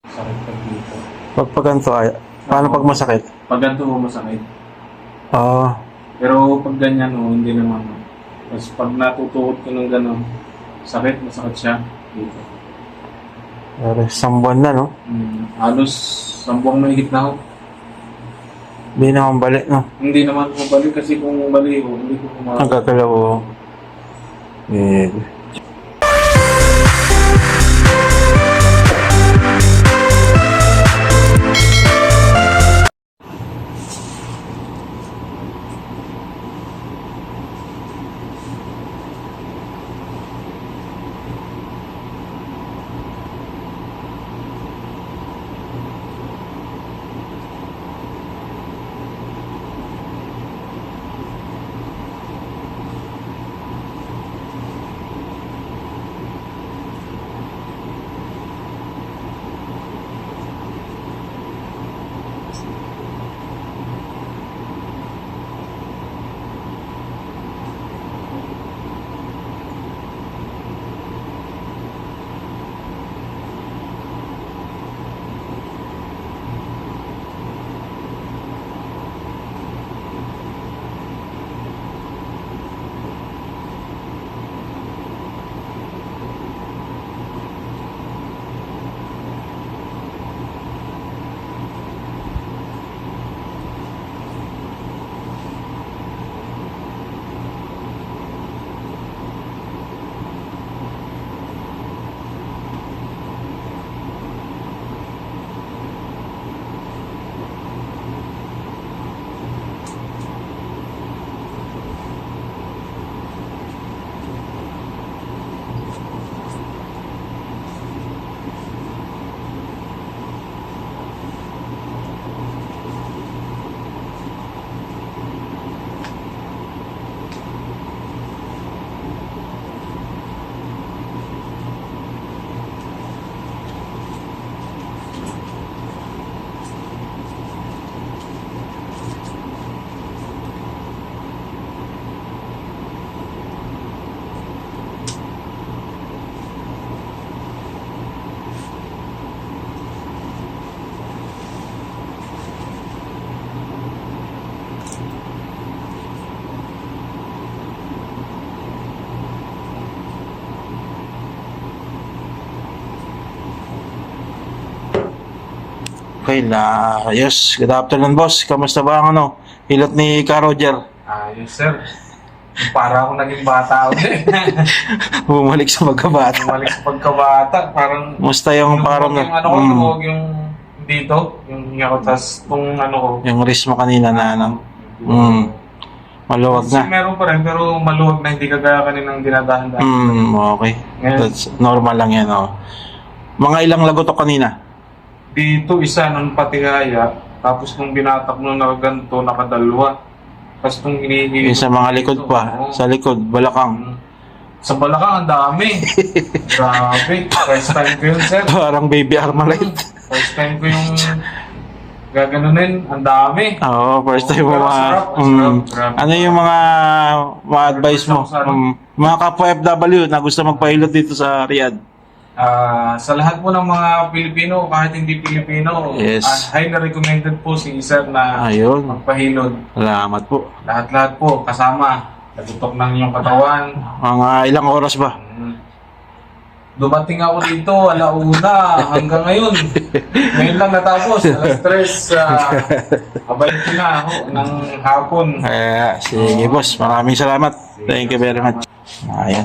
Sakit pag dito. Pag ganito ay, paano pag masakit? Pag ganito mo masakit. Ah, Pero pag ganyan hindi naman. Tapos pag natutukot ko ng gano'n, masakit siya dito. isang buwan na, no? Halos 10 mahigit na ho. Hindi naman balik, no? Hindi naman ko balik kasi kung balik hindi ko Ang gagalaw, oh. Eh, okay, ayos. Good afternoon, boss. Kamusta ba ang hilot ni Ka Roger? Yes sir. Para ako naging bata ulit. Bumalik sa pagkabata. Bumalik sa pagkabata. Parang Musta yung parang... yung ano ko, lumuwag yung dito, yung hinga ko, tas itong ano ko. Yung wrist mo kanina na maluwag Kasi na. meron pa rin, pero maluwag na, hindi kagaya kaninang dinadahan-dahan. Okay. Ngayon, That's normal lang yan, oh. Mga ilang lagotok kanina? dito isa nung patigaya, tapos nung binatak nung nakaganto, nakadalwa. Tapos nung hinihigit. Yung sa mga likod pa. Sa likod, balakang. Sa Balakang, ang dami. Grabe. First time ko yun, sir. Parang baby Armalite. First time ko yung gaganunin. Ang dami. Oo, first time mo Pero sarap, sarap. ano yung mga advice mo? Mga kapwa FW na gusto magpahilot dito sa Riyadh. Sa lahat po ng mga Pilipino, kahit hindi Pilipino, Yes. highly recommended po si sir na Ayun. magpahilod. Salamat po. Lahat-lahat po, kasama. Nagutok ng inyong katawan. Mga ilang oras ba? Dumating ako dito, 1:00 hanggang ngayon. Ngayon lang natapos, 3:00, abay na ako ng hapon. Sige boss, maraming salamat. Thank you very much. Ayan.